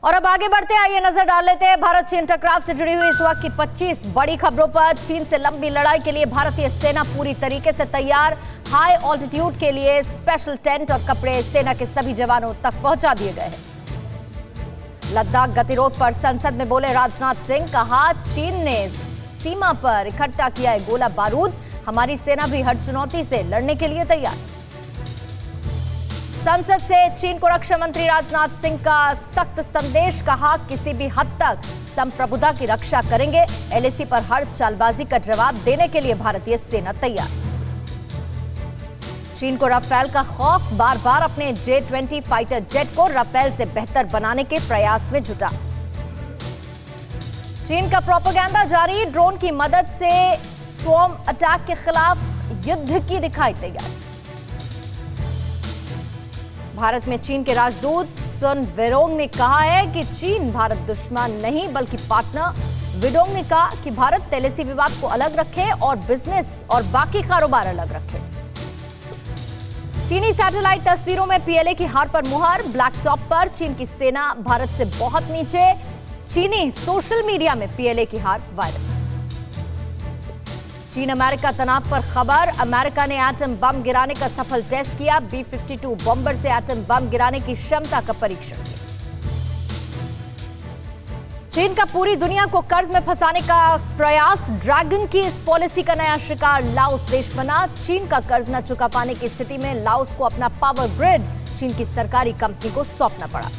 और अब आगे बढ़ते हैं, आइए नजर डाल लेते हैं भारत चीन टकराव से जुड़ी हुई इस वक्त की 25 बड़ी खबरों पर। चीन से लंबी लड़ाई के लिए भारतीय सेना पूरी तरीके से तैयार। हाई ऑल्टीट्यूड के लिए स्पेशल टेंट और कपड़े सेना के सभी जवानों तक पहुंचा दिए गए हैं। लद्दाख गतिरोध पर संसद में बोले राजनाथ सिंह, कहा चीन ने सीमा पर इकट्ठा किया है गोला बारूद, हमारी सेना भी हर चुनौती से लड़ने के लिए तैयार। संसद से चीन को रक्षा मंत्री राजनाथ सिंह का सख्त संदेश, कहा किसी भी हद तक संप्रभुता की रक्षा करेंगे, एलएसी पर हर चालबाजी का जवाब देने के लिए भारतीय सेना तैयार। चीन को राफेल का खौफ, बार बार अपने J-20 फाइटर जेट को राफेल से बेहतर बनाने के प्रयास में जुटा। चीन का प्रोपेगेंडा जारी, ड्रोन की मदद से स्वॉर्म अटैक के खिलाफ युद्ध की दिखाई तैयारी। भारत में चीन के राजदूत सुन वेरोंग ने कहा है कि चीन भारत दुश्मन नहीं बल्कि पार्टनर। विडोंग ने कहा कि भारत एलएसी विवाद को अलग रखे और बिजनेस और बाकी कारोबार अलग रखे। चीनी सैटेलाइट तस्वीरों में पीएलए की हार पर मुहर, ब्लैक टॉप पर चीन की सेना भारत से बहुत नीचे। चीनी सोशल मीडिया में पीएलए की हार वायरल। चीन अमेरिका तनाव पर खबर, अमेरिका ने एटम बम गिराने का सफल टेस्ट किया। B-52 बॉम्बर से एटम बम गिराने की क्षमता का परीक्षण किया। चीन का पूरी दुनिया को कर्ज में फंसाने का प्रयास, ड्रैगन की इस पॉलिसी का नया शिकार लाओस देश बना। चीन का कर्ज न चुका पाने की स्थिति में लाओस को अपना पावर ग्रिड चीन की सरकारी कंपनी को सौंपना पड़ा।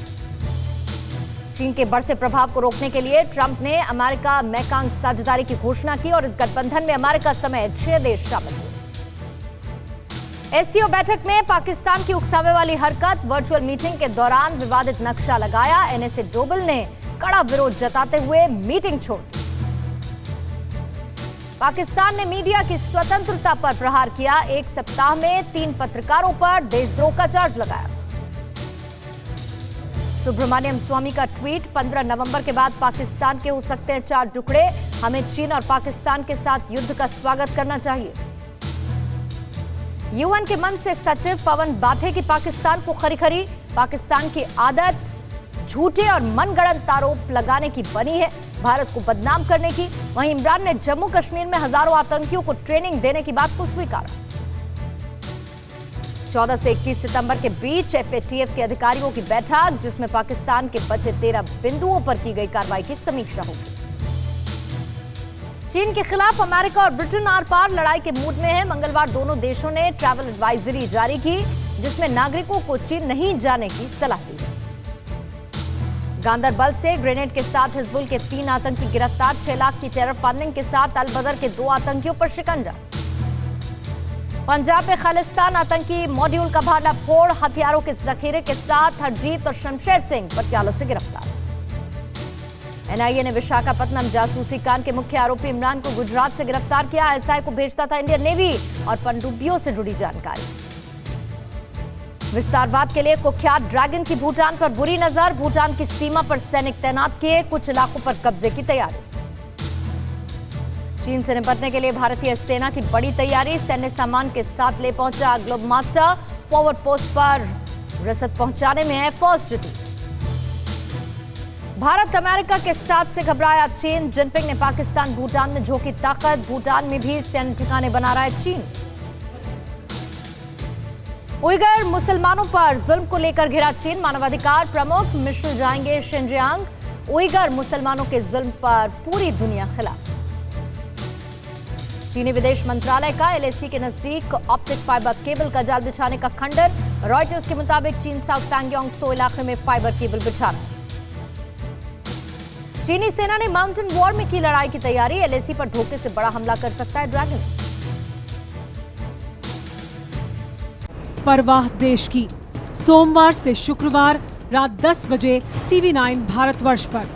चीन के बढ़ते प्रभाव को रोकने के लिए ट्रंप ने अमेरिका मैकांग साझेदारी की घोषणा की और इस गठबंधन में अमेरिका समेत 6 देश शामिल हुए। एससीओ बैठक में पाकिस्तान की उकसावे वाली हरकत, वर्चुअल मीटिंग के दौरान विवादित नक्शा लगाया। एनएसए डोभाल ने कड़ा विरोध जताते हुए मीटिंग छोड़ दी। पाकिस्तान ने मीडिया की स्वतंत्रता पर प्रहार किया। एक सप्ताह में 3 पत्रकारों पर देशद्रोह का चार्ज लगाया। सुब्रमण्यम स्वामी का ट्वीट, 15 नवंबर के बाद पाकिस्तान के हो सकते हैं 4 टुकड़े, हमें चीन और पाकिस्तान के साथ युद्ध का स्वागत करना चाहिए। यूएन के मंच से सचिव पवन बाथे की पाकिस्तान को खरी-खरी, पाकिस्तान की आदत झूठे और मनगढ़ंत आरोप लगाने की बनी है, भारत को बदनाम करने की। वहीं इमरान ने जम्मू कश्मीर में हजारों आतंकियों को ट्रेनिंग देने की बात को स्वीकारा। 14 से 21 सितंबर के बीच एफएटीएफ के अधिकारियों की बैठक, जिसमें पाकिस्तान के बचे 13 बिंदुओं पर की गई कार्रवाई की समीक्षा होगी। चीन के खिलाफ अमेरिका और ब्रिटेन आर पार लड़ाई के मूड में है। मंगलवार दोनों देशों ने ट्रैवल एडवाइजरी जारी की, जिसमें नागरिकों को चीन नहीं जाने की सलाह दी। गांदरबल से ग्रेनेड के साथ हिजबुल के 3 आतंकी गिरफ्तार, 6 लाख की टेरर फंडिंग के साथ अल बदर के 2 आतंकियों पर शिकंजा। पंजाब में खालिस्तान आतंकी मॉड्यूल का भाला फोड़, हथियारों के जखीरे के साथ हरजीत और शमशेर सिंह पटियाला से गिरफ्तार। एनआईए ने विशाखापत्तनम जासूसी कांड के मुख्य आरोपी इमरान को गुजरात से गिरफ्तार किया। एसआई को भेजता था इंडियन नेवी और पनडुब्बियों से जुड़ी जानकारी। विस्तारवाद के लिए कुख्यात ड्रैगन की भूटान पर बुरी नजर, भूटान की सीमा पर सैनिक तैनात किए, कुछ इलाकों पर कब्जे की तैयारी। चीन से निपटने के लिए भारतीय सेना की बड़ी तैयारी, सैन्य सामान के साथ ले पहुंचा ग्लोब मास्टर, फॉरवर्ड पोस्ट पर रसद पहुंचाने में है फर्स्ट ड्यूटी। भारत अमेरिका के साथ से घबराया चीन, जिनपिंग ने पाकिस्तान भूटान में झोंकी ताकत, भूटान में भी सैन्य ठिकाने बना रहा है चीन। उइगर मुसलमानों पर जुल्म को लेकर घिरा चीन, मानवाधिकार प्रमुख मिशेल जाएंगे शिनजियांग, उइगर मुसलमानों के जुल्म पर पूरी दुनिया खिलाफ। चीनी विदेश मंत्रालय का एलएसी के नजदीक ऑप्टिक फाइबर केबल का जाल बिछाने का खंडन, रॉयटर्स के मुताबिक चीन साउथ पैंगोंग सो इलाके में फाइबर केबल बिछाना। चीनी सेना ने माउंटेन वॉर में की लड़ाई की तैयारी, एलएसी पर धोखे से बड़ा हमला कर सकता है ड्रैगन। परवाह देश की, सोमवार से शुक्रवार रात 10 बजे TV9 भारतवर्ष पर।